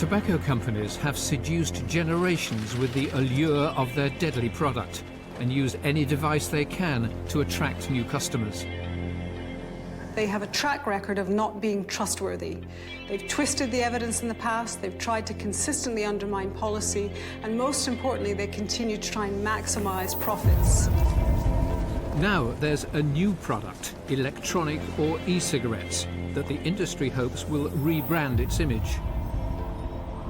Tobacco companies have seduced generations with the allure of their deadly product and use any device they can to attract new customers. They have a track record of not being trustworthy. They've twisted the evidence in the past, they've tried to consistently undermine policy, and most importantly, they continue to try and maximize profits. Now there's a new product, electronic or e-cigarettes, that the industry hopes will rebrand its image.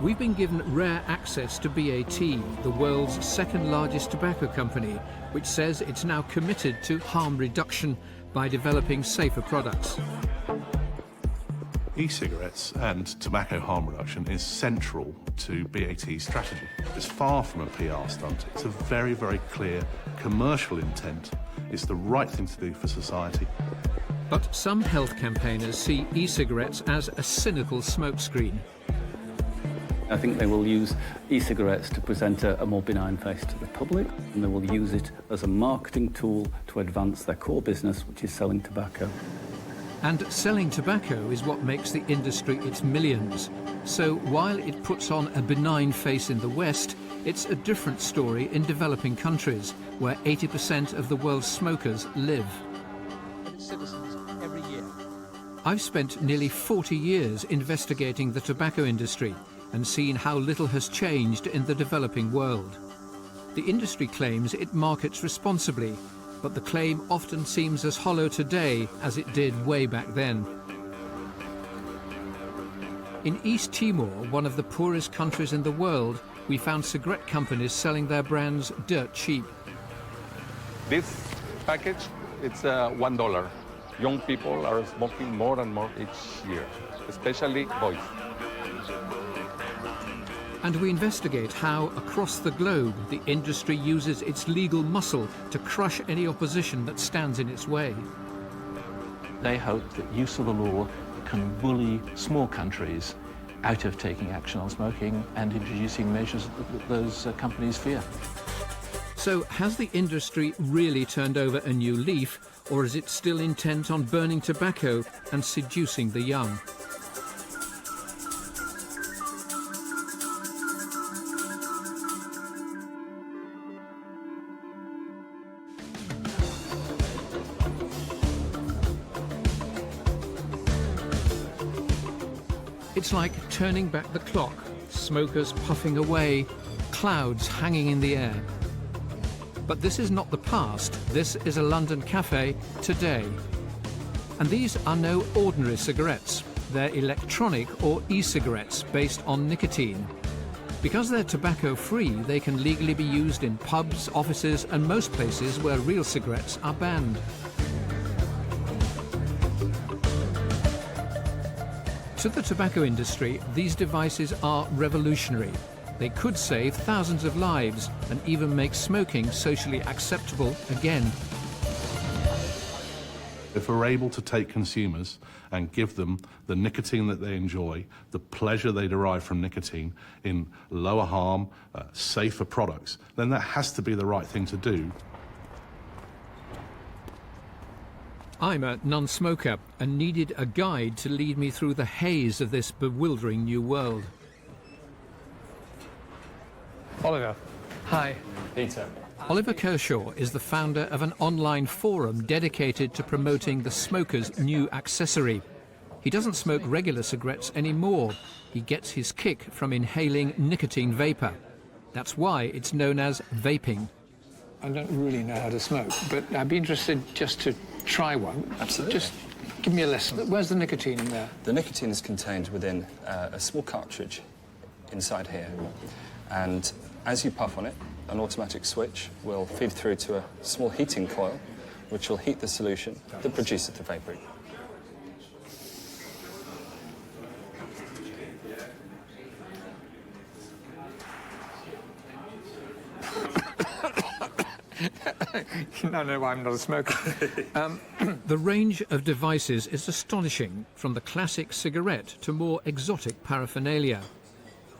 We've been given rare access to BAT, the world's second largest tobacco company, which says it's now committed to harm reduction by developing safer products. E-cigarettes and tobacco harm reduction is central to BAT's strategy. It's far from a PR stunt. It's a very, very clear commercial intent. It's the right thing to do for society. But some health campaigners see e-cigarettes as a cynical smokescreen. I think they will use e-cigarettes to present a more benign face to the public, and they will use it as a marketing tool to advance their core business, which is selling tobacco. And selling tobacco is what makes the industry its millions. So while it puts on a benign face in the West, it's a different story in developing countries, where 80% of the world's smokers live. Citizens every year. I've spent nearly 40 years investigating the tobacco industry and seen how little has changed in the developing world. The industry claims it markets responsibly, but the claim often seems as hollow today as it did way back then. In East Timor, one of the poorest countries in the world, we found cigarette companies selling their brands dirt cheap. This package, it's $1. Young people are smoking more and more each year, especially boys. And we investigate how, across the globe, the industry uses its legal muscle to crush any opposition that stands in its way. They hope that use of the law can bully small countries out of taking action on smoking and introducing measures that those companies fear. So has the industry really turned over a new leaf, or is it still intent on burning tobacco and seducing the young? It's like turning back the clock, smokers puffing away, clouds hanging in the air. But this is not the past, this is a London cafe today. And these are no ordinary cigarettes. They're electronic or e-cigarettes based on nicotine. Because they're tobacco-free, they can legally be used in pubs, offices, and most places where real cigarettes are banned. To the tobacco industry, these devices are revolutionary. They could save thousands of lives and even make smoking socially acceptable again. If we're able to take consumers and give them the nicotine that they enjoy, the pleasure they derive from nicotine in lower harm, safer products, then that has to be the right thing to do. I'm a non-smoker and needed a guide to lead me through the haze of this bewildering new world. Oliver. Hi. Peter. Oliver Kershaw is the founder of an online forum dedicated to promoting the smoker's new accessory. He doesn't smoke regular cigarettes anymore. He gets his kick from inhaling nicotine vapor. That's why it's known as vaping. I don't really know how to smoke, but I'd be interested just to try one. Absolutely. Just give me a lesson. Where's the nicotine in there? The nicotine is contained within a small cartridge inside here. And as you puff on it, an automatic switch will feed through to a small heating coil, which will heat the solution that produces the vapor. No, I'm not a smoker. The range of devices is astonishing, from the classic cigarette to more exotic paraphernalia.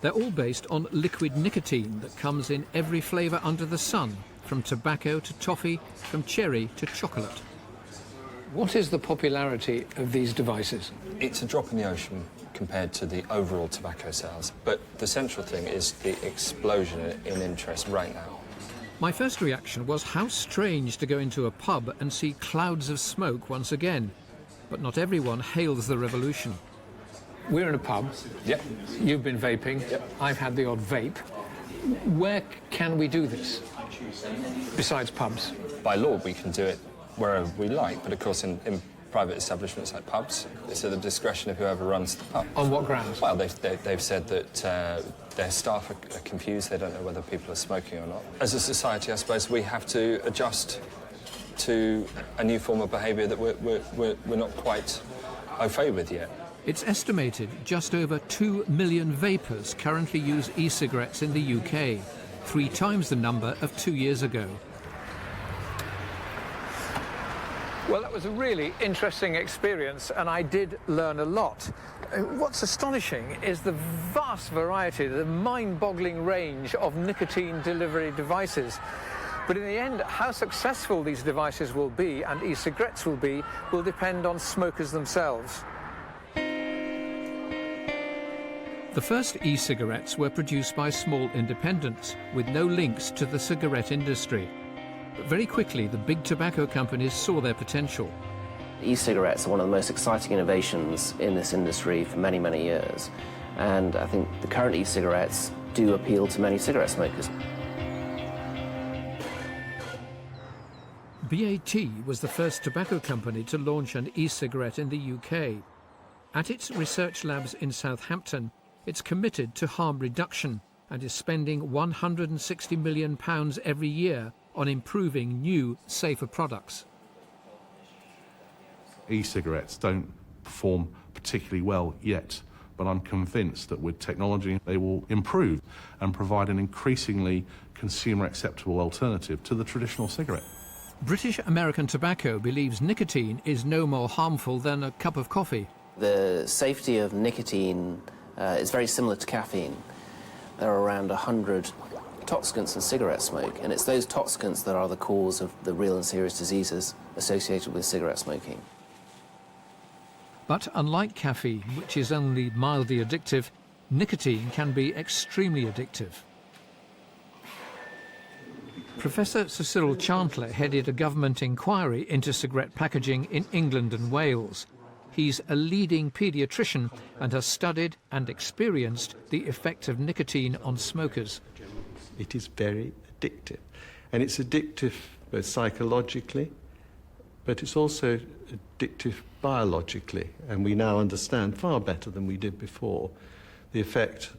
They're all based on liquid nicotine that comes in every flavour under the sun, from tobacco to toffee, from cherry to chocolate. What is the popularity of these devices? It's a drop in the ocean compared to the overall tobacco sales. But the central thing is the explosion in interest right now. My first reaction was how strange to go into a pub and see clouds of smoke once again. But not everyone hails the revolution. We're in a pub. Yep. You've been vaping. Yep. I've had the odd vape. Where can we do this, besides pubs? By law, we can do it wherever we like, but of course in private establishments like pubs, it's at the discretion of whoever runs the pub. On what grounds? Well, they've said that their staff are confused, they don't know whether people are smoking or not. As a society, I suppose, we have to adjust to a new form of behaviour that we're not quite au fait with yet. It's estimated just over 2 million vapers currently use e-cigarettes in the UK, 3 times the number of 2 years ago. Well, that was a really interesting experience, and I did learn a lot. What's astonishing is the vast variety, the mind-boggling range of nicotine delivery devices. But in the end, how successful these devices will be and e-cigarettes will be will depend on smokers themselves. The first e-cigarettes were produced by small independents with no links to the cigarette industry. But very quickly, the big tobacco companies saw their potential. E-cigarettes are one of the most exciting innovations in this industry for many, many years. And I think the current e-cigarettes do appeal to many cigarette smokers. BAT was the first tobacco company to launch an e-cigarette in the UK. At its research labs in Southampton, it's committed to harm reduction and is spending £160 million every year on improving new, safer products. E-cigarettes don't perform particularly well yet, but I'm convinced that with technology they will improve and provide an increasingly consumer acceptable alternative to the traditional cigarette. British American Tobacco believes nicotine is no more harmful than a cup of coffee. The safety of nicotine is very similar to caffeine. There are around 100 toxicants in cigarette smoke, and it's those toxicants that are the cause of the real and serious diseases associated with cigarette smoking. But unlike caffeine, which is only mildly addictive, nicotine can be extremely addictive. Professor Sir Cyril Chandler headed a government inquiry into cigarette packaging in England and Wales. He's a leading paediatrician and has studied and experienced the effect of nicotine on smokers. It is very addictive, and it's addictive both psychologically, but it's also addictive biologically, and we now understand far better than we did before the effect,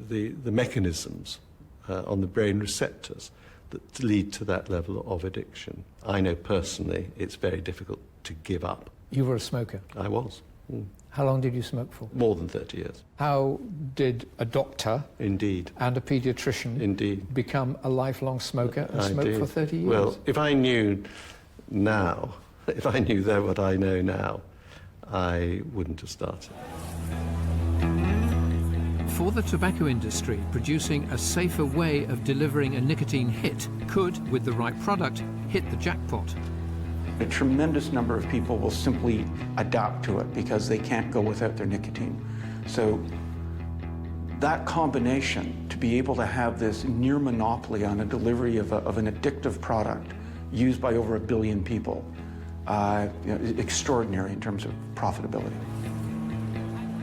the mechanisms on the brain receptors that lead to that level of addiction. I know personally it's very difficult to give up. You were a smoker? I was. How long did you smoke for? More than 30 years. How did a doctor Indeed. And a paediatrician Indeed. become a lifelong smoker and smoke for 30 years? Well, if I knew now, if I knew then what I know now, I wouldn't have started. For the tobacco industry, producing a safer way of delivering a nicotine hit could, with the right product, hit the jackpot. A tremendous number of people will simply adapt to it because they can't go without their nicotine. So that combination, to be able to have this near monopoly on a delivery of an addictive product used by over 1 billion people, is extraordinary in terms of profitability.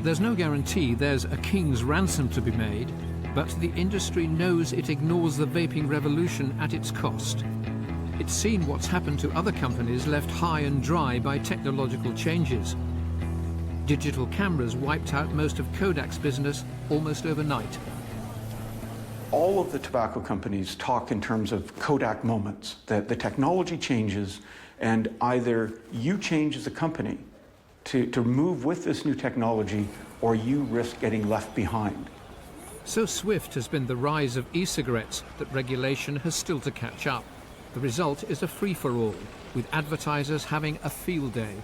There's no guarantee there's a king's ransom to be made, but the industry knows it ignores the vaping revolution at its cost. It's seen what's happened to other companies left high and dry by technological changes. Digital cameras wiped out most of Kodak's business almost overnight. All of the tobacco companies talk in terms of Kodak moments, that the technology changes and either you change as a company to move with this new technology or you risk getting left behind. So swift has been the rise of e-cigarettes that regulation has still to catch up. The result is a free-for-all, with advertisers having a field day.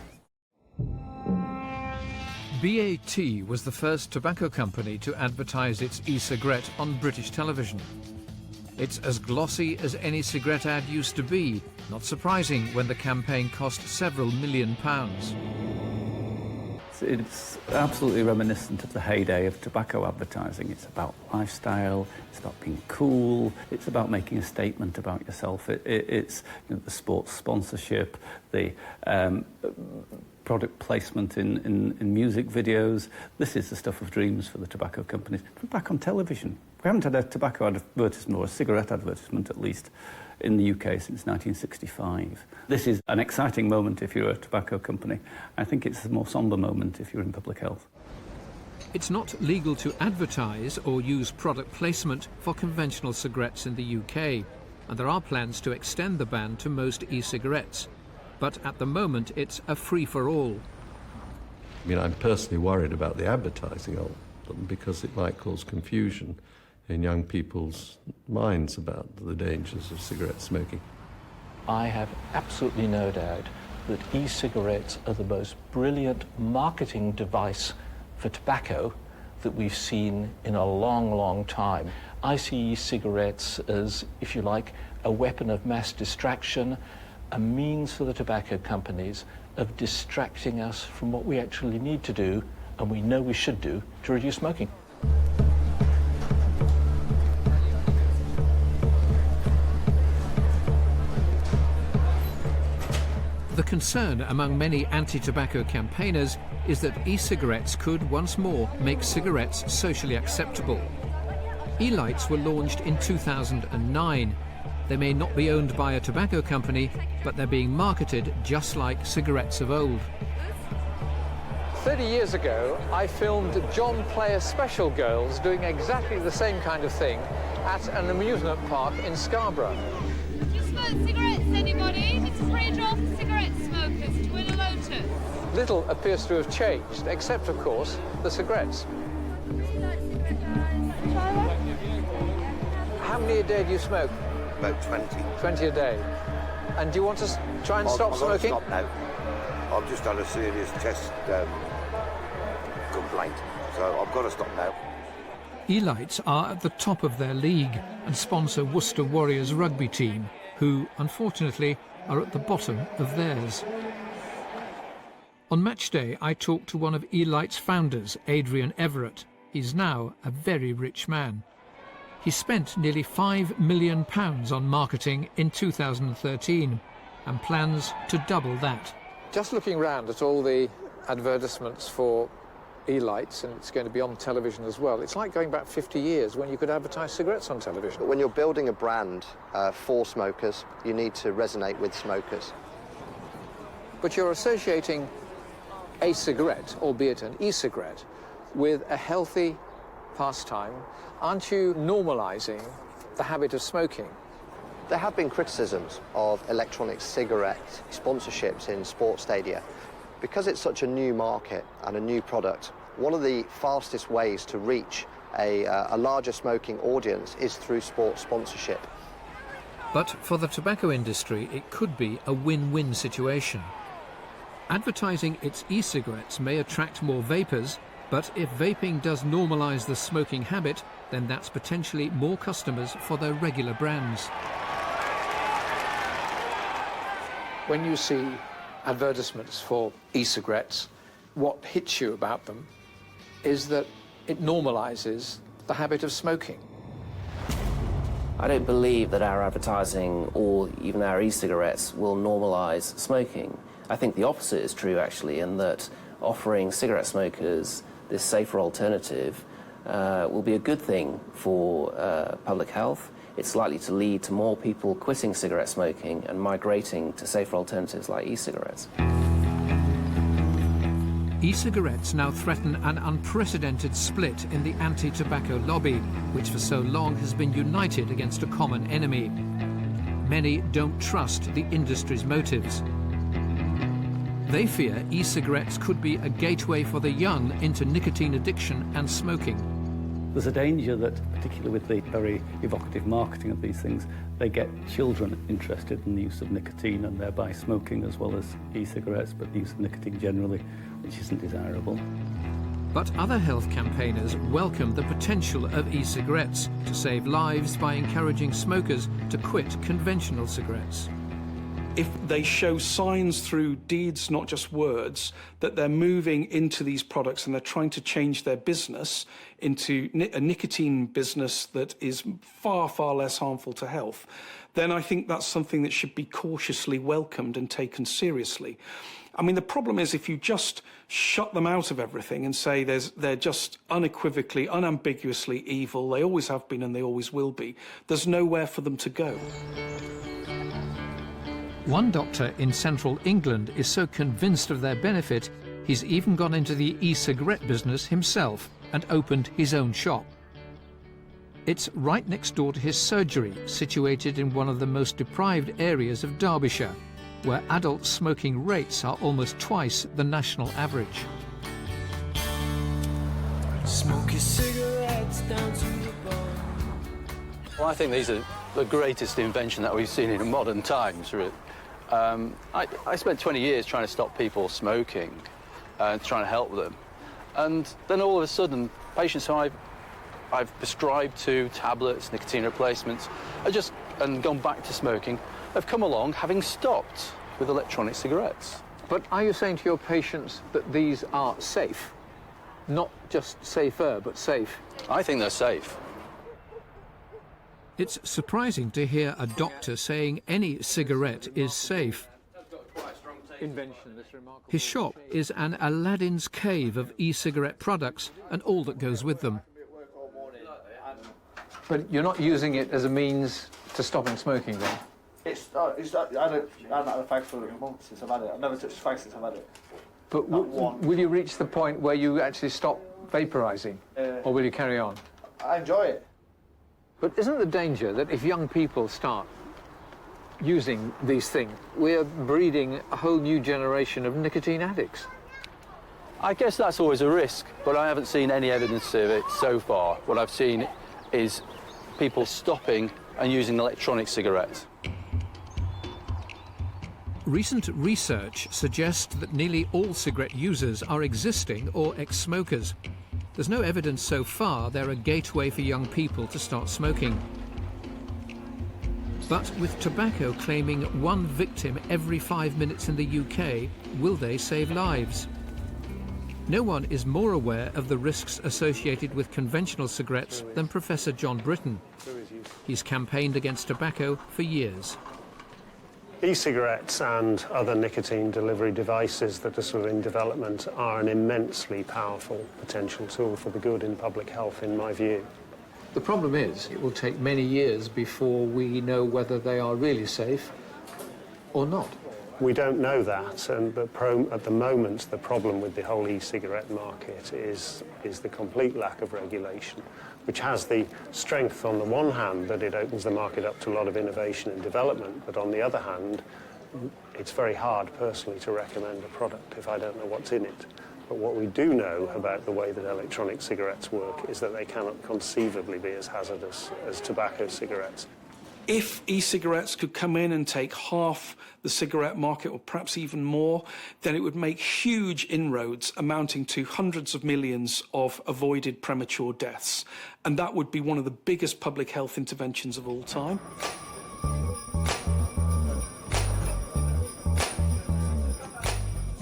BAT was the first tobacco company to advertise its e-cigarette on British television. It's as glossy as any cigarette ad used to be, not surprising when the campaign cost several £1 million. It's absolutely reminiscent of the heyday of tobacco advertising. It's about lifestyle, it's about being cool, it's about making a statement about yourself. It's the sports sponsorship, the product placement in music videos. This is the stuff of dreams for the tobacco companies. Back on television. We haven't had a tobacco advertisement, or a cigarette advertisement at least, in the UK since 1965. This is an exciting moment if you're a tobacco company. I think it's a more sombre moment if you're in public health. It's not legal to advertise or use product placement for conventional cigarettes in the UK, and there are plans to extend the ban to most e-cigarettes. But at the moment, it's a free-for-all. I mean, I'm personally worried about the advertising of them because it might cause confusion in young people's minds about the dangers of cigarette smoking. I have absolutely no doubt that e-cigarettes are the most brilliant marketing device for tobacco that we've seen in a long, long time. I see e-cigarettes as, if you like, a weapon of mass distraction, a means for the tobacco companies of distracting us from what we actually need to do, and we know we should do, to reduce smoking. The concern among many anti-tobacco campaigners is that e-cigarettes could once more make cigarettes socially acceptable. E-lights were launched in 2009. They may not be owned by a tobacco company, but they're being marketed just like cigarettes of old. 30 years ago, I filmed John Player Special Girls doing exactly the same kind of thing at an amusement park in Scarborough. Do you smoke cigarettes, anybody? It's a free draw for cigarette smokers to win a Lotus. Little appears to have changed, except, of course, the cigarettes. How many a day do you smoke? About 20. 20 a day. And do you want to try and stop smoking? I've got to stop now. I've just had a serious chest complaint, so I've got to stop now. E-lights are at the top of their league and sponsor Worcester Warriors rugby team, who, unfortunately, are at the bottom of theirs. On match day, I talked to one of E-light's founders, Adrian Everett. He's now a very rich man. He spent nearly £5 million on marketing in 2013 and plans to double that. Just looking round at all the advertisements for e-lights, and it's going to be on television as well, it's like going back 50 years when you could advertise cigarettes on television. When you're building a brand for smokers, you need to resonate with smokers. But you're associating a cigarette, albeit an e-cigarette, with a healthy pastime. Aren't you normalising the habit of smoking? There have been criticisms of electronic cigarette sponsorships in sports stadia. Because it's such a new market and a new product, one of the fastest ways to reach a larger smoking audience is through sports sponsorship. But for the tobacco industry, it could be a win-win situation. Advertising its e-cigarettes may attract more vapers, but if vaping does normalise the smoking habit, then that's potentially more customers for their regular brands. When you see advertisements for e-cigarettes, what hits you about them is that it normalises the habit of smoking. I don't believe that our advertising or even our e-cigarettes will normalise smoking. I think the opposite is true, actually, in that offering cigarette smokers this safer alternative will be a good thing for public health. It's likely to lead to more people quitting cigarette smoking and migrating to safer alternatives like e-cigarettes. E-cigarettes now threaten an unprecedented split in the anti-tobacco lobby, which for so long has been united against a common enemy. Many don't trust the industry's motives. They fear e-cigarettes could be a gateway for the young into nicotine addiction and smoking. There's a danger that, particularly with the very evocative marketing of these things, they get children interested in the use of nicotine and thereby smoking as well as e-cigarettes, but the use of nicotine generally, which isn't desirable. But other health campaigners welcome the potential of e-cigarettes to save lives by encouraging smokers to quit conventional cigarettes. if they show signs through deeds, not just words, that they're moving into these products and they're trying to change their business into a nicotine business that is far, far less harmful to health, then I think that's something that should be cautiously welcomed and taken seriously. I mean, the problem is if you just shut them out of everything and say they're just unequivocally, unambiguously evil, they always have been and they always will be, there's nowhere for them to go. One doctor in central England is so convinced of their benefit, he's even gone into the e-cigarette business himself and opened his own shop. It's right next door to his surgery, situated in one of the most deprived areas of Derbyshire, where adult smoking rates are almost twice the national average. Smoke your cigarettes down to the bone. Well, I think these are the greatest invention that we've seen in modern times, really. I spent 20 years trying to stop people smoking and trying to help them. And then all of a sudden, patients who I've prescribed to tablets, nicotine replacements, and gone back to smoking, have come along having stopped with electronic cigarettes. But are you saying to your patients that these are safe? Not just safer, but safe? I think they're safe. It's surprising to hear a doctor saying any cigarette is safe. His shop is an Aladdin's cave of e-cigarette products and all that goes with them. But you're not using it as a means to stopping smoking, then? I haven't had a fag for a month since I've had it. I've never touched fag since I've had it. But will you reach the point where you actually stop vaporising? Or will you carry on? I enjoy it. But isn't the danger that if young people start using these things, we're breeding a whole new generation of nicotine addicts? I guess that's always a risk, but I haven't seen any evidence of it so far. What I've seen is people stopping and using electronic cigarettes. Recent research suggests that nearly all cigarette users are existing or ex-smokers. There's no evidence so far they're a gateway for young people to start smoking. But with tobacco claiming one victim every 5 minutes in the UK, will they save lives? No one is more aware of the risks associated with conventional cigarettes than Professor John Britton. He's campaigned against tobacco for years. E-cigarettes and other nicotine delivery devices that are sort of in development are an immensely powerful potential tool for the good in public health, in my view. The problem is, it will take many years before we know whether they are really safe or not. We don't know that, but at the moment the problem with the whole e-cigarette market is the complete lack of regulation, which has the strength on the one hand that it opens the market up to a lot of innovation and development, but on the other hand, it's very hard personally to recommend a product if I don't know what's in it. But what we do know about the way that electronic cigarettes work is that they cannot conceivably be as hazardous as tobacco cigarettes. If e-cigarettes could come in and take half the cigarette market, or perhaps even more, then it would make huge inroads amounting to hundreds of millions of avoided premature deaths. And that would be one of the biggest public health interventions of all time.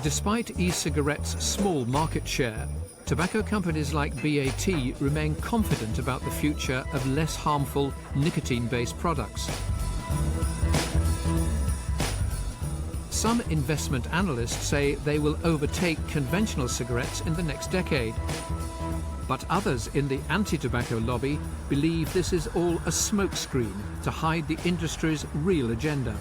Despite e-cigarettes' small market share, tobacco companies like BAT remain confident about the future of less harmful nicotine-based products. Some investment analysts say they will overtake conventional cigarettes in the next decade. But others in the anti-tobacco lobby believe this is all a smokescreen to hide the industry's real agenda.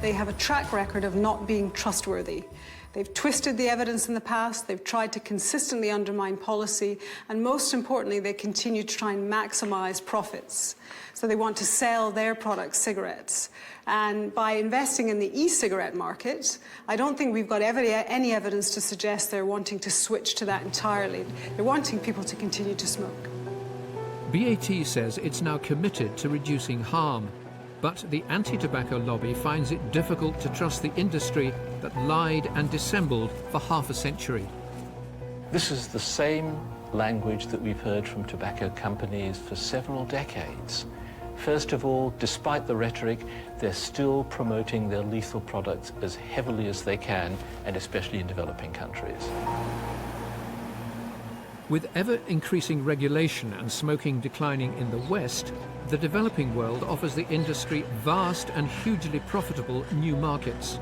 They have a track record of not being trustworthy. They've twisted the evidence in the past, they've tried to consistently undermine policy, and most importantly, they continue to try and maximize profits. So they want to sell their products, cigarettes. And by investing in the e-cigarette market, I don't think we've got any evidence to suggest they're wanting to switch to that entirely. They're wanting people to continue to smoke. BAT says it's now committed to reducing harm. But the anti-tobacco lobby finds it difficult to trust the industry that lied and dissembled for half a century. This is the same language that we've heard from tobacco companies for several decades. First of all, despite the rhetoric, they're still promoting their lethal products as heavily as they can, and especially in developing countries. With ever-increasing regulation and smoking declining in the West, the developing world offers the industry vast and hugely profitable new markets.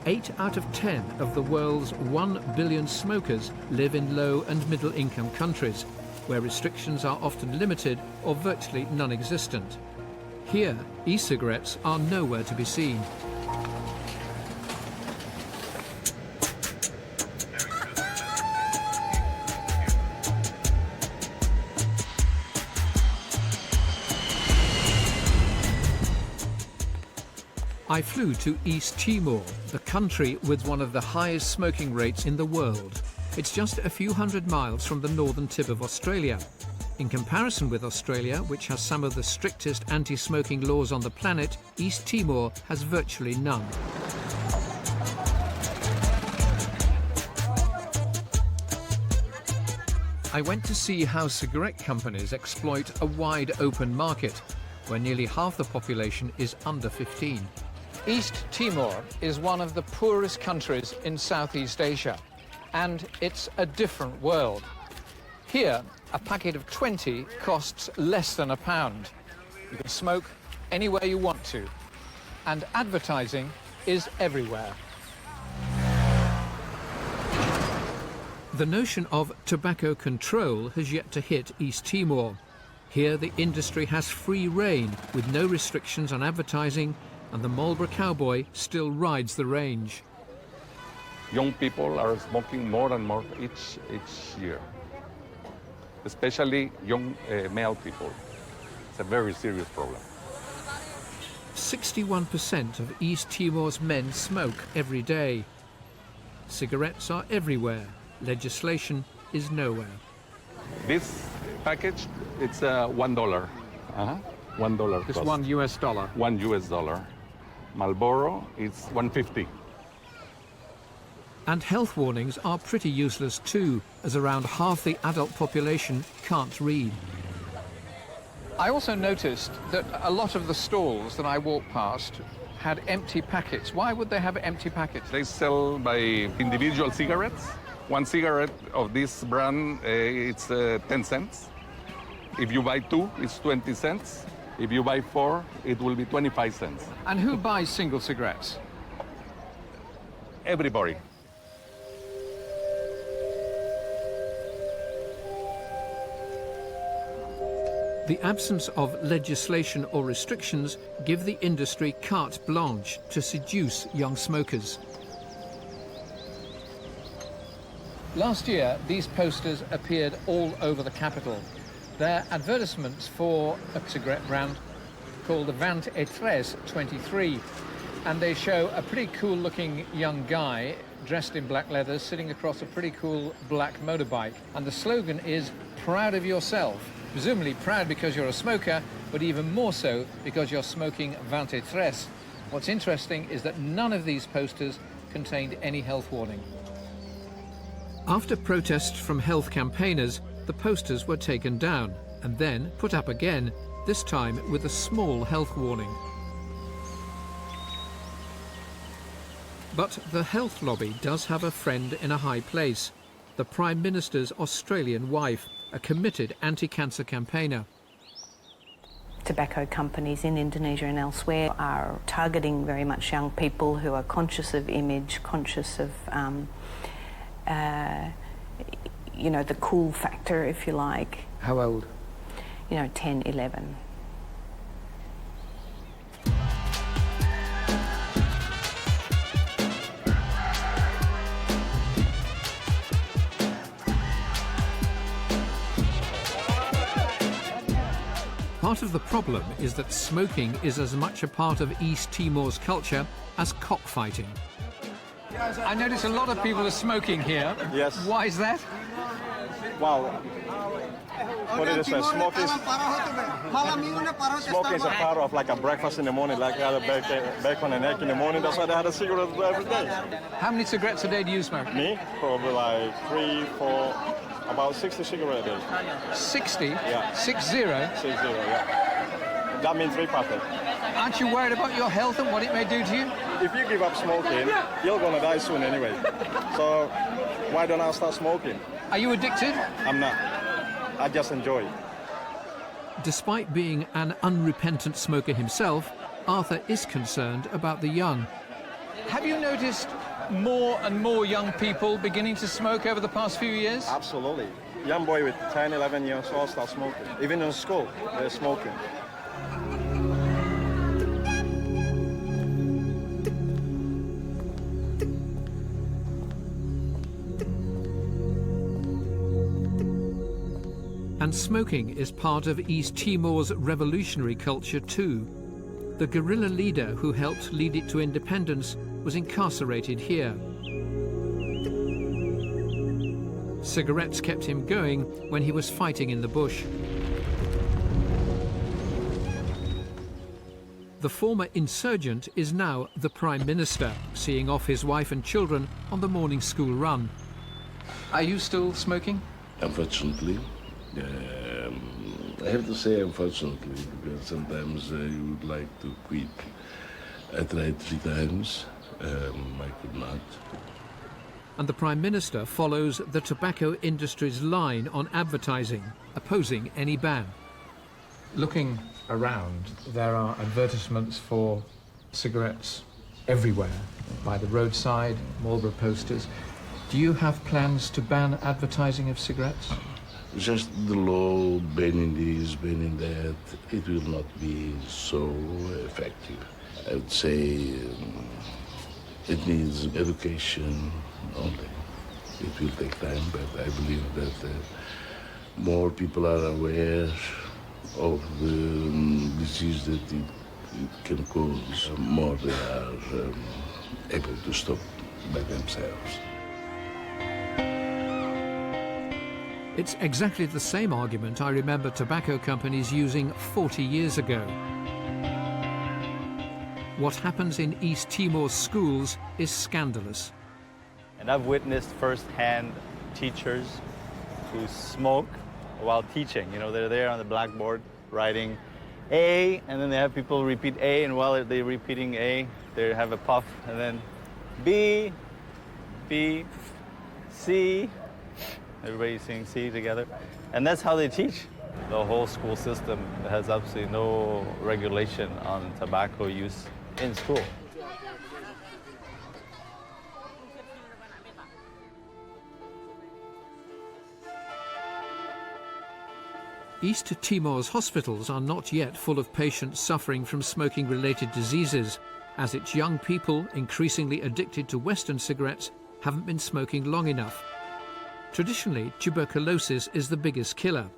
8 out of 10 of the world's 1 billion smokers live in low and middle-income countries, where restrictions are often limited or virtually non-existent. Here, e-cigarettes are nowhere to be seen. I flew to East Timor, the country with one of the highest smoking rates in the world. It's just a few hundred miles from the northern tip of Australia. In comparison with Australia, which has some of the strictest anti-smoking laws on the planet, East Timor has virtually none. I went to see how cigarette companies exploit a wide open market, where nearly half the population is under 15. East Timor is one of the poorest countries in Southeast Asia, and it's a different world. Here, a packet of 20 costs less than £1. You can smoke anywhere you want to, and advertising is everywhere. The notion of tobacco control has yet to hit East Timor. Here, the industry has free rein, with no restrictions on advertising, and the Marlboro cowboy still rides the range. Young people are smoking more and more each year, especially young male people. It's a very serious problem. 61% of East Timor's men smoke every day. Cigarettes are everywhere. Legislation is nowhere. This package, it's $1. $1 Just cost. $1 US. $1 US. Marlboro is $1.50. And health warnings are pretty useless too, as around half the adult population can't read. I also noticed that a lot of the stalls that I walked past had empty packets. Why would they have empty packets? They sell by individual cigarettes. One cigarette of this brand, it's 10 cents. If you buy 2, it's 20 cents. If you buy 4, it will be 25 cents. And who buys single cigarettes? Everybody. The absence of legislation or restrictions give the industry carte blanche to seduce young smokers. Last year, these posters appeared all over the capital. They're advertisements for a cigarette brand called the 23, and they show a pretty cool-looking young guy dressed in black leather sitting across a pretty cool black motorbike. And the slogan is, "Proud of yourself." Presumably proud because you're a smoker, but even more so because you're smoking 23. What's interesting is that none of these posters contained any health warning. After protests from health campaigners, the posters were taken down and then put up again, this time with a small health warning. But the health lobby does have a friend in a high place, the Prime Minister's Australian wife, a committed anti-cancer campaigner. Tobacco companies in Indonesia and elsewhere are targeting very much young people who are conscious of image, conscious of you know, the cool factor, if you like. How old? You know, 10, 11. Part of the problem is that smoking is as much a part of East Timor's culture as cockfighting. I notice a lot of people are smoking here. Yes. Why is that? Well, put it this way, smoking is a part of like a breakfast in the morning, like they have bacon and egg in the morning. That's why they had a cigarette every day. How many cigarettes a day do you smoke? Me? Probably like 3, 4, about 60 cigarettes a day. 60? Yeah. 60? 60, yeah. that means we're perfect. Aren't you worried about your health and what it may do to you? If you give up smoking, you're gonna die soon anyway. So why don't I start smoking? Are you addicted? I'm not. I just enjoy it. Despite being an unrepentant smoker himself, Arthur is concerned about the young. Have you noticed more and more young people beginning to smoke over the past few years? Absolutely. Young boy with 10, 11 years old start smoking. Even in school, they're smoking. And smoking is part of East Timor's revolutionary culture too. The guerrilla leader who helped lead it to independence was incarcerated here. Cigarettes kept him going when he was fighting in the bush. The former insurgent is now the Prime Minister, seeing off his wife and children on the morning school run. Are you still smoking? Unfortunately. I have to say unfortunately, because sometimes I would like to quit. I tried 3 times, I could not. And the Prime Minister follows the tobacco industry's line on advertising, opposing any ban. Looking around, there are advertisements for cigarettes everywhere, by the roadside, Marlboro posters. Do you have plans to ban advertising of cigarettes? Just the law, banning this, banning that, it will not be so effective. I would say it needs education only. It will take time, but I believe that more people are aware of the disease that it can cause, more they are able to stop by themselves. It's exactly the same argument I remember tobacco companies using 40 years ago. What happens in East Timor's schools is scandalous. And I've witnessed firsthand teachers who smoke while teaching. You know, they're there on the blackboard writing A, and then they have people repeat A, and while they're repeating A, they have a puff, and then B, B, C. Everybody's saying C together. And that's how they teach. The whole school system has absolutely no regulation on tobacco use in school. East Timor's hospitals are not yet full of patients suffering from smoking-related diseases, as its young people, increasingly addicted to Western cigarettes, haven't been smoking long enough. Traditionally, tuberculosis is the biggest killer,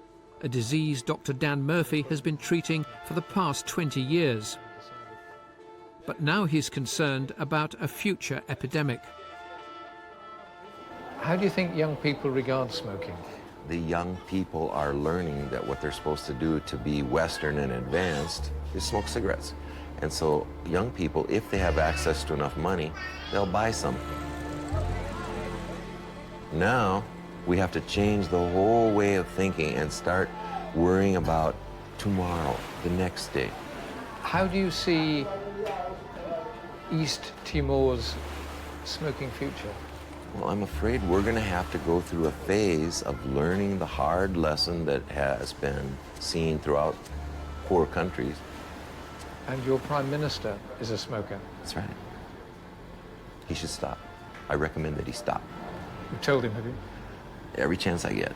a disease Dr. Dan Murphy has been treating for the past 20 years. But now he's concerned about a future epidemic. How do you think young people regard smoking? The young people are learning that what they're supposed to do to be Western and advanced is smoke cigarettes. And so young people, if they have access to enough money, they'll buy some. Now, we have to change the whole way of thinking and start worrying about tomorrow, the next day. How do you see East Timor's smoking future? Well, I'm afraid we're going to have to go through a phase of learning the hard lesson that has been seen throughout poor countries. And your Prime Minister is a smoker. That's right. He should stop. I recommend that he stop. You've told him, have you? Every chance I get.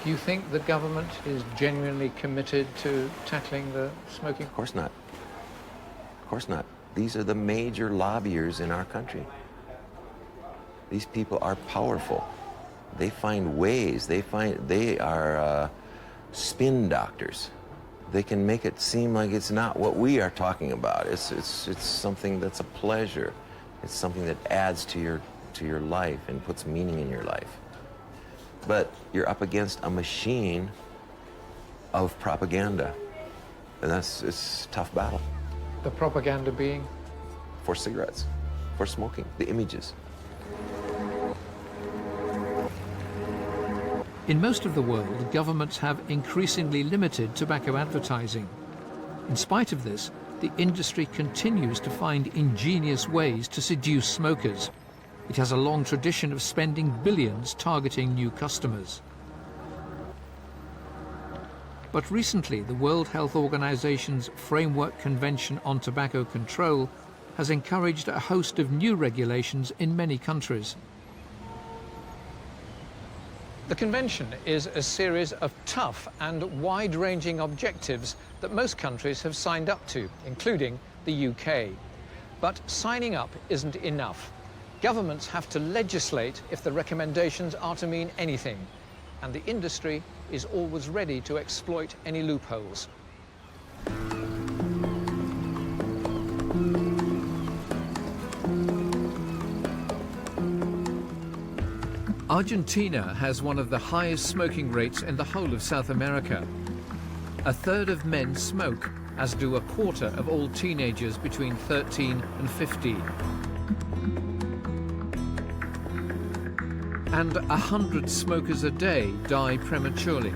Do you think the government is genuinely committed to tackling the smoking? Of course not. Of course not. These are the major lobbyers in our country. These people are powerful. They find ways. They are spin doctors. They can make it seem like it's not what we are talking about. It's something that's a pleasure. It's something that adds to your life and puts meaning in your life. But you're up against a machine of propaganda. And it's a tough battle. The propaganda being? For cigarettes, for smoking, the images. In most of the world, governments have increasingly limited tobacco advertising. In spite of this, the industry continues to find ingenious ways to seduce smokers. It has a long tradition of spending billions targeting new customers. But recently, the World Health Organization's Framework Convention on Tobacco Control has encouraged a host of new regulations in many countries. The convention is a series of tough and wide-ranging objectives that most countries have signed up to, including the UK. But signing up isn't enough. Governments have to legislate if the recommendations are to mean anything, and the industry is always ready to exploit any loopholes. Argentina has one of the highest smoking rates in the whole of South America. A third of men smoke, as do a quarter of all teenagers between 13 and 15. And 100 smokers a day die prematurely.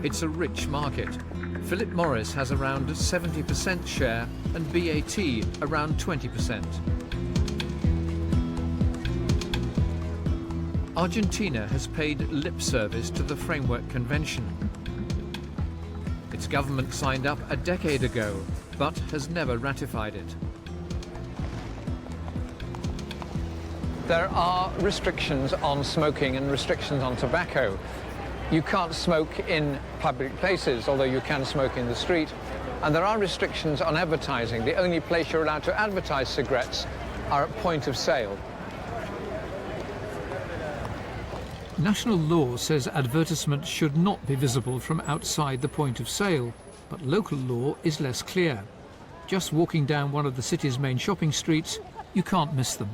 It's a rich market. Philip Morris has around 70% share and BAT around 20%. Argentina has paid lip service to the Framework Convention. Its government signed up a decade ago, but has never ratified it. There are restrictions on smoking and restrictions on tobacco. You can't smoke in public places, although you can smoke in the street. And there are restrictions on advertising. The only place you're allowed to advertise cigarettes are at point of sale. National law says advertisements should not be visible from outside the point of sale, but local law is less clear. Just walking down one of the city's main shopping streets, you can't miss them.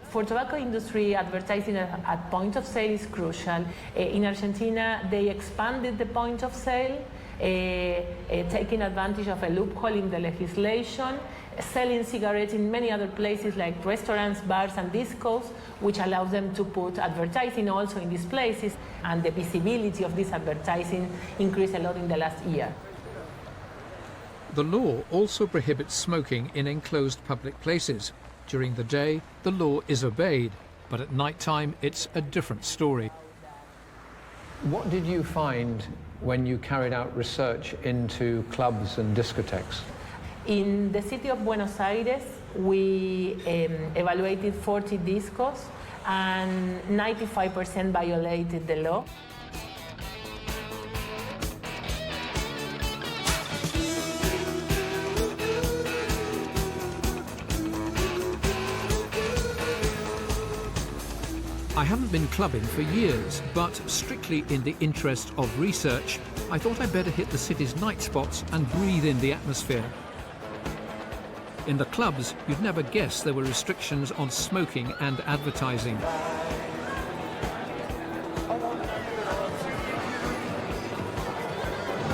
For tobacco industry, advertising at point of sale is crucial. In Argentina, they expanded the point of sale, taking advantage of a loophole in the legislation, selling cigarettes in many other places like restaurants, bars and discos, which allows them to put advertising also in these places, and the visibility of this advertising increased a lot in the last year. The law also prohibits smoking in enclosed public places. During the day, the law is obeyed, but at night time it's a different story. What did you find when you carried out research into clubs and discotheques? In the city of Buenos Aires, we evaluated 40 discos and 95% violated the law. I haven't been clubbing for years, but strictly in the interest of research, I thought I'd better hit the city's night spots and breathe in the atmosphere. In the clubs, you'd never guess there were restrictions on smoking and advertising. There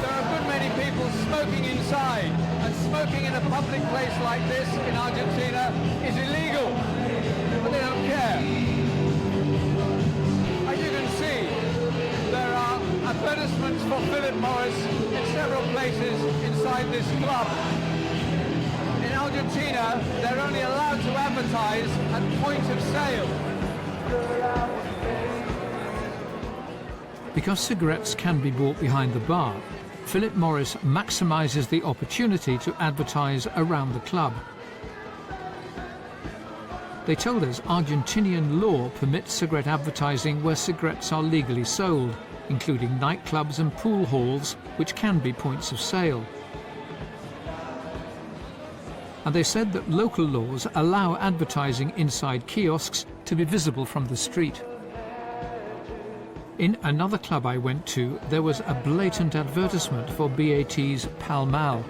are a good many people smoking inside, and smoking in a public place like this in Argentina is illegal, but they don't care. As you can see, there are advertisements for Philip Morris in several places inside this club. In Argentina, they're only allowed to advertise at point of sale. Because cigarettes can be bought behind the bar, Philip Morris maximises the opportunity to advertise around the club. They told us Argentinian law permits cigarette advertising where cigarettes are legally sold, including nightclubs and pool halls, which can be points of sale. And they said that local laws allow advertising inside kiosks to be visible from the street. In another club I went to, there was a blatant advertisement for BAT's Pall Mall.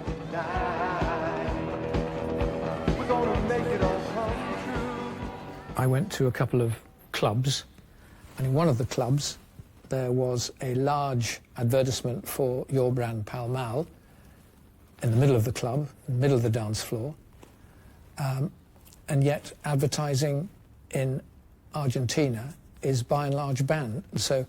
I went to a couple of clubs, and in one of the clubs there was a large advertisement for your brand Pall Mall in the middle of the club, in the middle of the dance floor, and yet advertising in Argentina is by and large banned. So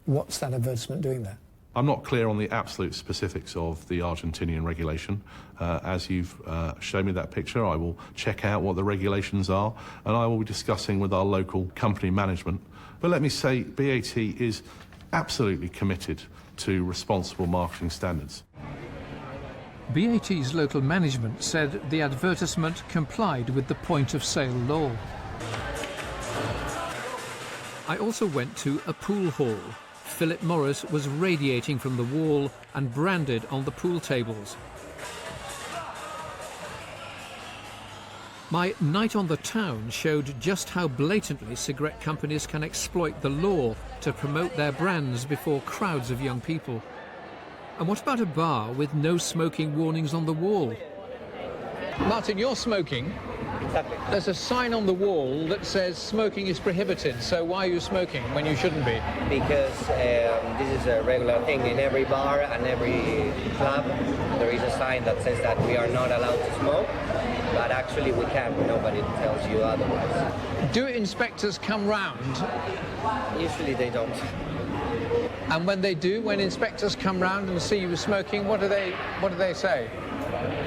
what's that advertisement doing there? I'm not clear on the absolute specifics of the Argentinian regulation. As you've shown me that picture, I will check out what the regulations are, and I will be discussing with our local company management. But let me say, BAT is absolutely committed to responsible marketing standards. BAT's local management said the advertisement complied with the point-of-sale law. I also went to a pool hall. Philip Morris was radiating from the wall and branded on the pool tables. My night on the town showed just how blatantly cigarette companies can exploit the law to promote their brands before crowds of young people. And what about a bar with no smoking warnings on the wall? Martin, you're smoking. Exactly. There's a sign on the wall that says smoking is prohibited, so why are you smoking when you shouldn't be? Because this is a regular thing in every bar and every club. There is a sign that says that we are not allowed to smoke, but actually we can. Nobody tells you otherwise. Do inspectors come round? Usually they don't. And when they do, when inspectors come round and see you smoking, what do they say?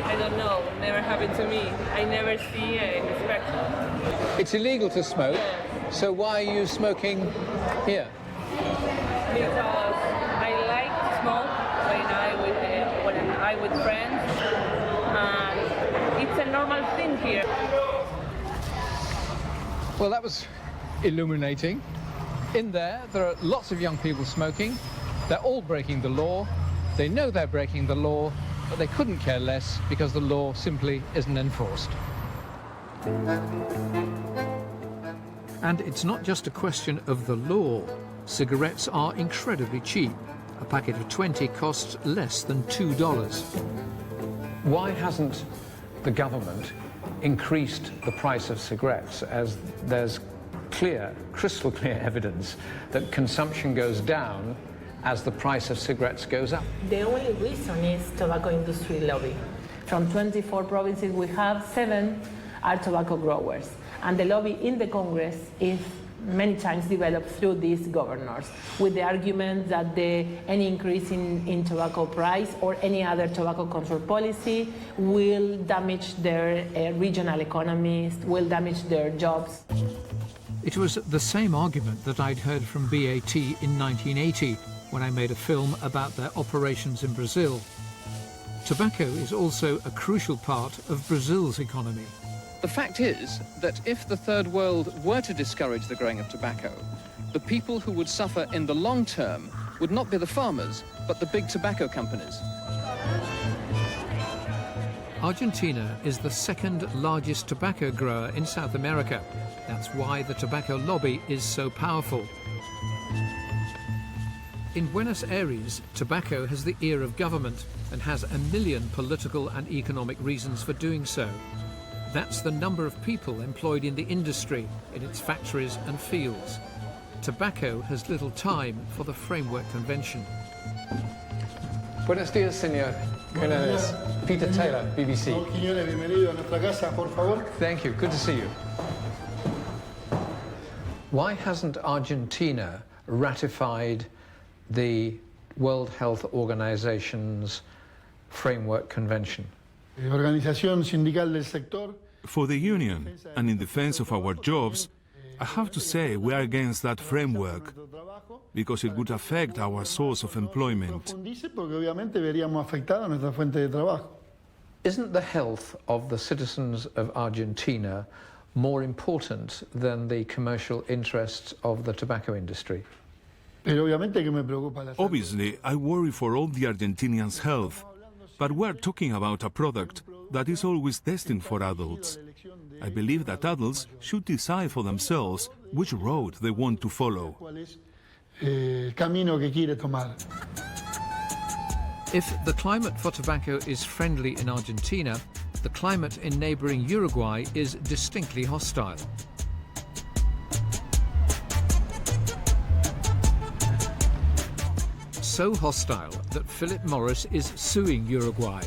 I don't know. Never happened to me. I never see an inspection. It's illegal to smoke, so why are you smoking here? Because I like to smoke when I'm with friends, and it's a normal thing here. Well, that was illuminating. In there are lots of young people smoking. They're all breaking the law. They know they're breaking the law, but they couldn't care less because the law simply isn't enforced. And it's not just a question of the law. Cigarettes are incredibly cheap. A packet of 20 costs less than $2. Why hasn't the government increased the price of cigarettes, as there's crystal clear evidence that consumption goes down as the price of cigarettes goes up? The only reason is tobacco industry lobby. From 24 provinces we have, 7 are tobacco growers. And the lobby in the Congress is many times developed through these governors, with the argument that any increase in tobacco price or any other tobacco control policy will damage their regional economies, will damage their jobs. It was the same argument that I'd heard from BAT in 1980 when I made a film about their operations in Brazil. Tobacco is also a crucial part of Brazil's economy. The fact is that if the Third World were to discourage the growing of tobacco, the people who would suffer in the long term would not be the farmers, but the big tobacco companies. Argentina is the second largest tobacco grower in South America. That's why the tobacco lobby is so powerful. In Buenos Aires, tobacco has the ear of government and has a million political and economic reasons for doing so. That's the number of people employed in the industry, in its factories and fields. Tobacco has little time for the Framework Convention. Buenos dias, señor. Buenos. Peter Taylor, BBC. Thank you. Good to see you. Why hasn't Argentina ratified the World Health Organization's Framework Convention? For the union, and in defense of our jobs, I have to say we are against that framework, because it would affect our source of employment. Isn't the health of the citizens of Argentina more important than the commercial interests of the tobacco industry? Obviously, I worry for all the Argentinians' health, but we're talking about a product that is always destined for adults. I believe that adults should decide for themselves which road they want to follow. If the climate for tobacco is friendly in Argentina, the climate in neighbouring Uruguay is distinctly hostile. So hostile that Philip Morris is suing Uruguay.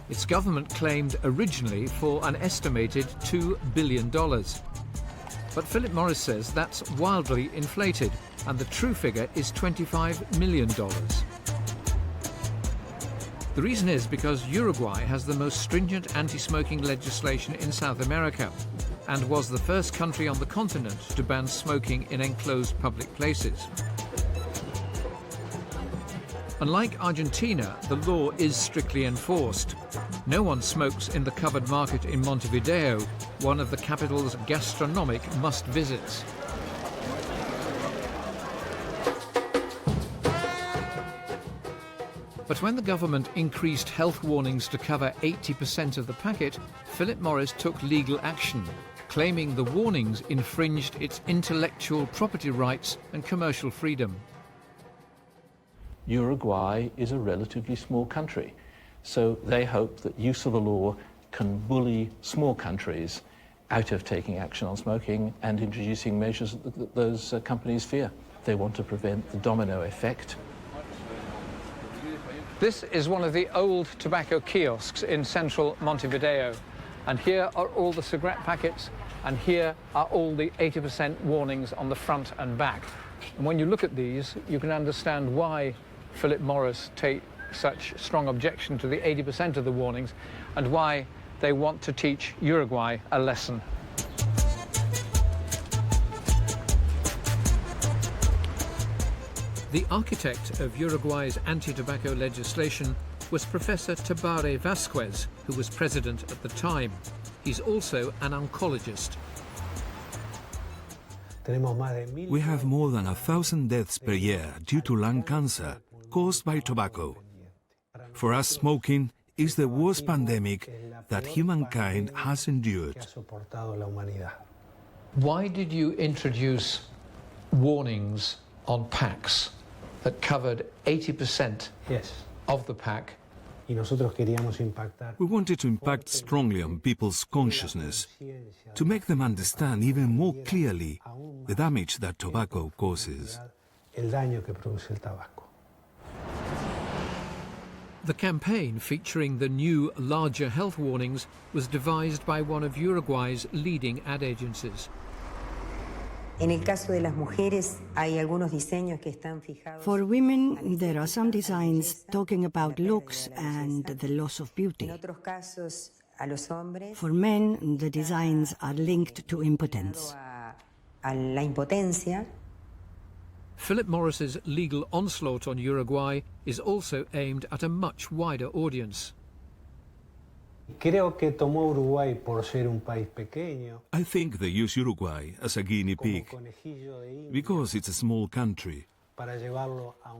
Its government claimed originally for an estimated $2 billion. But Philip Morris says that's wildly inflated, and the true figure is $25 million. The reason is because Uruguay has the most stringent anti-smoking legislation in South America and was the first country on the continent to ban smoking in enclosed public places. Unlike Argentina, the law is strictly enforced. No one smokes in the covered market in Montevideo, one of the capital's gastronomic must-visits. But when the government increased health warnings to cover 80% of the packet, Philip Morris took legal action, claiming the warnings infringed its intellectual property rights and commercial freedom. Uruguay is a relatively small country, so they hope that use of the law can bully small countries out of taking action on smoking and introducing measures that those companies fear. They want to prevent the domino effect. This is one of the old tobacco kiosks in central Montevideo, and here are all the cigarette packets, and here are all the 80% warnings on the front and back. And when you look at these, you can understand why Philip Morris take such strong objection to the 80% of the warnings and why they want to teach Uruguay a lesson. The architect of Uruguay's anti-tobacco legislation was Professor Tabare Vasquez, who was president at the time. He's also an oncologist. We have more than 1,000 deaths per year due to lung cancer caused by tobacco. For us, smoking is the worst pandemic that humankind has endured. Why did you introduce warnings on packs that covered 80% of the pack? We wanted to impact strongly on people's consciousness, to make them understand even more clearly the damage that tobacco causes. The campaign featuring the new, larger health warnings was devised by one of Uruguay's leading ad agencies. For women, there are some designs talking about looks and the loss of beauty. For men, the designs are linked to impotence. Philip Morris's legal onslaught on Uruguay is also aimed at a much wider audience. I think they use Uruguay as a guinea pig because it's a small country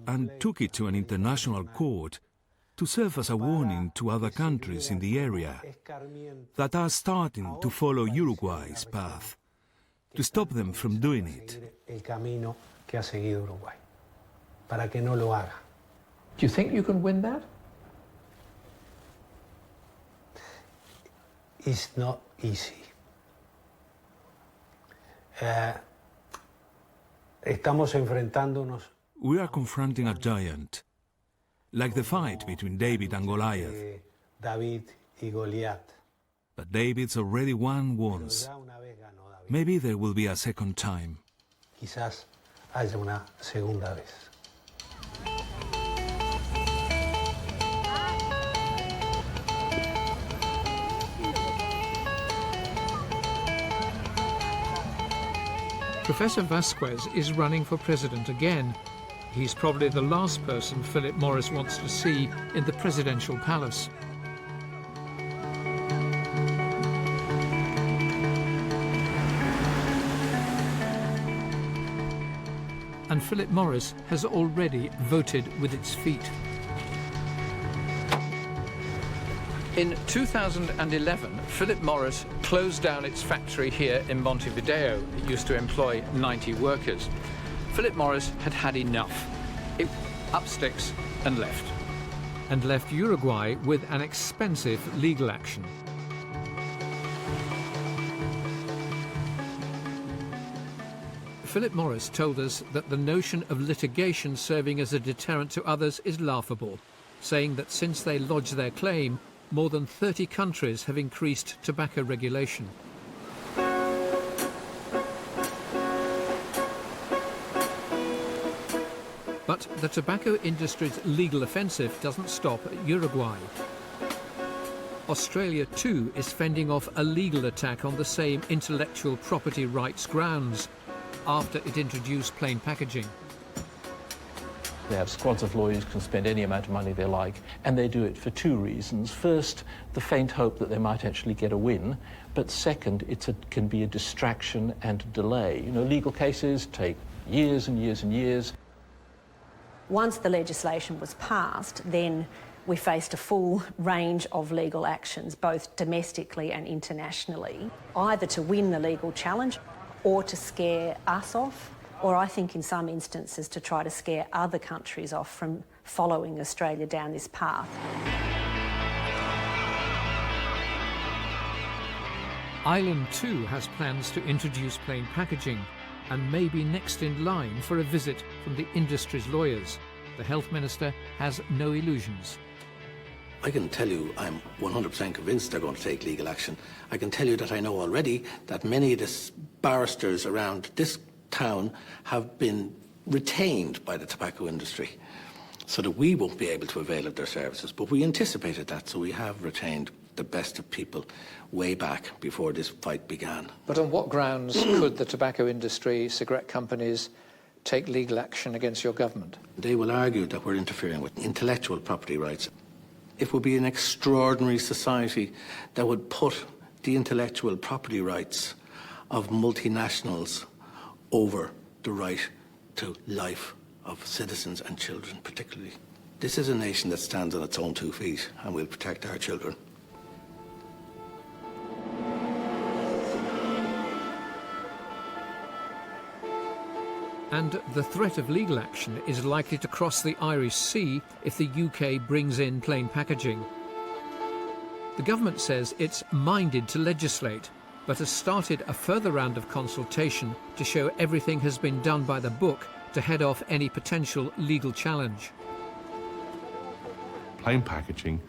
and took it to an international court to serve as a warning to other countries in the area that are starting to follow Uruguay's path, to stop them from doing it. Do you think you can win that? It's not easy. We are confronting a giant, like the fight between David and Goliath. But David's already won once. Maybe there will be a second time. Quizás haya una segunda vez. Professor Vasquez is running for president again. He's probably the last person Philip Morris wants to see in the presidential palace. And Philip Morris has already voted with its feet. In 2011, Philip Morris closed down its factory here in Montevideo. It used to employ 90 workers. Philip Morris had had enough. It up sticks and left. And left Uruguay with an expensive legal action. Philip Morris told us that the notion of litigation serving as a deterrent to others is laughable, saying that since they lodged their claim, more than 30 countries have increased tobacco regulation. But the tobacco industry's legal offensive doesn't stop at Uruguay. Australia too is fending off a legal attack on the same intellectual property rights grounds after it introduced plain packaging. They have squads of lawyers who can spend any amount of money they like, and they do it for two reasons. First, the faint hope that they might actually get a win, but second, it can be a distraction and a delay. You know, legal cases take years and years and years. Once the legislation was passed, then we faced a full range of legal actions, both domestically and internationally, either to win the legal challenge or to scare us off, or I think in some instances to try to scare other countries off from following Australia down this path. Ireland too has plans to introduce plain packaging and may be next in line for a visit from the industry's lawyers. The Health Minister has no illusions. I can tell you I'm 100% convinced they're going to take legal action. I can tell you that I know already that many of the barristers around this town have been retained by the tobacco industry so that we won't be able to avail of their services. But we anticipated that, so we have retained the best of people way back before this fight began. But on what grounds could the tobacco industry, cigarette companies, take legal action against your government? They will argue that we're interfering with intellectual property rights. It would be an extraordinary society that would put the intellectual property rights of multinationals over the right to life of citizens and children particularly. This is a nation that stands on its own 2 feet, and will protect our children. And the threat of legal action is likely to cross the Irish Sea if the UK brings in plain packaging. The government says it's minded to legislate, but has started a further round of consultation to show everything has been done by the book to head off any potential legal challenge. Plain packaging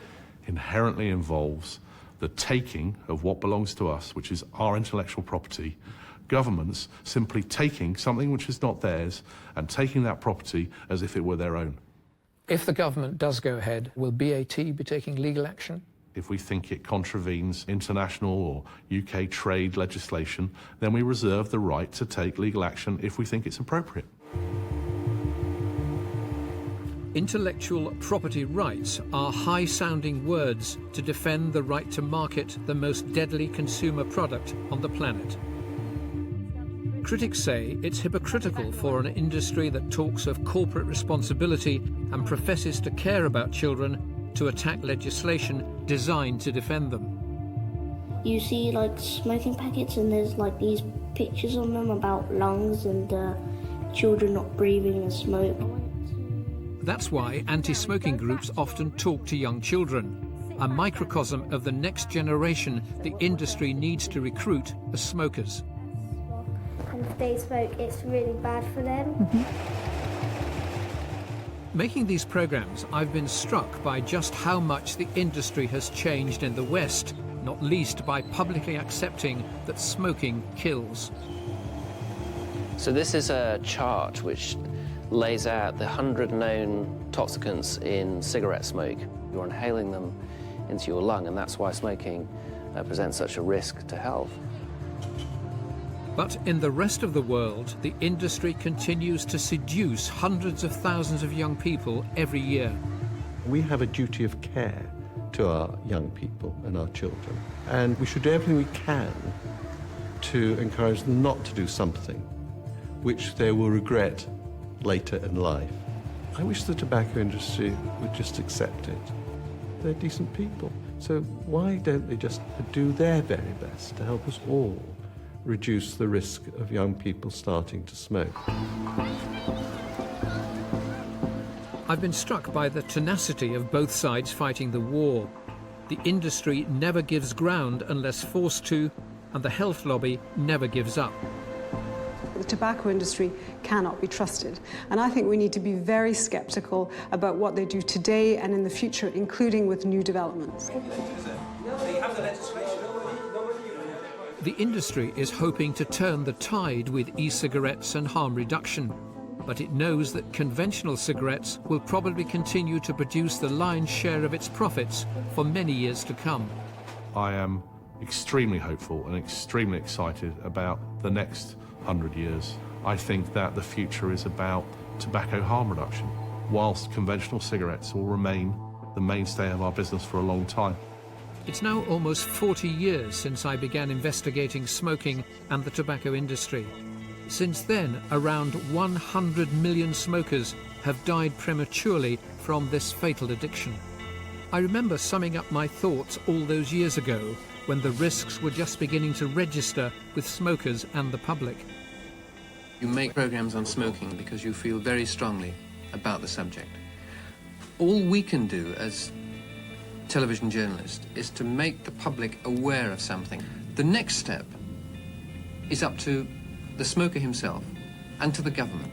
inherently involves the taking of what belongs to us, which is our intellectual property. Governments simply taking something which is not theirs and taking that property as if it were their own. If the government does go ahead, will BAT be taking legal action? If we think it contravenes international or UK trade legislation, then we reserve the right to take legal action if we think it's appropriate. Intellectual property rights are high-sounding words to defend the right to market the most deadly consumer product on the planet. Critics say it's hypocritical for an industry that talks of corporate responsibility and professes to care about children to attack legislation designed to defend them. You see like smoking packets and there's like these pictures on them about lungs and children not breathing the smoke. That's why anti-smoking groups often talk to young children, a microcosm of the next generation the industry needs to recruit as smokers. And if they smoke, it's really bad for them. Making these programs, I've been struck by just how much the industry has changed in the West, not least by publicly accepting that smoking kills. So this is a chart which lays out the 100 known toxicants in cigarette smoke. You're inhaling them into your lung, and that's why smoking presents such a risk to health. But in the rest of the world, the industry continues to seduce hundreds of thousands of young people every year. We have a duty of care to our young people and our children, and we should do everything we can to encourage them not to do something which they will regret later in life. I wish the tobacco industry would just accept it. They're decent people, so why don't they just do their very best to help us all reduce the risk of young people starting to smoke? I've been struck by the tenacity of both sides fighting the war. The industry never gives ground unless forced to, and the health lobby never gives up. The tobacco industry cannot be trusted, and I think we need to be very sceptical about what they do today and in the future, including with new developments. The industry is hoping to turn the tide with e-cigarettes and harm reduction. but it knows that conventional cigarettes will probably continue to produce the lion's share of its profits for many years to come. I am extremely hopeful and extremely excited about the next 100 years. I think that the future is about tobacco harm reduction, whilst conventional cigarettes will remain the mainstay of our business for a long time. It's now almost 40 years since I began investigating smoking and the tobacco industry. Since then, around 100 million smokers have died prematurely from this fatal addiction. I remember summing up my thoughts all those years ago when the risks were just beginning to register with smokers and the public. You make programs on smoking because you feel very strongly about the subject. All we can do as television journalists is to make the public aware of something. The next step is up to the smoker himself and to the government.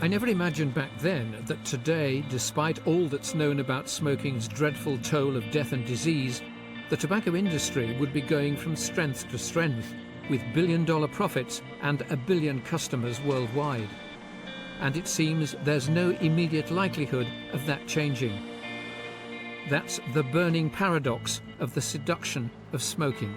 I never imagined back then that today, despite all that's known about smoking's dreadful toll of death and disease, the tobacco industry would be going from strength to strength, with billion-dollar profits and 1 billion customers worldwide. And it seems there's no immediate likelihood of that changing. That's the burning paradox of the seduction of smoking.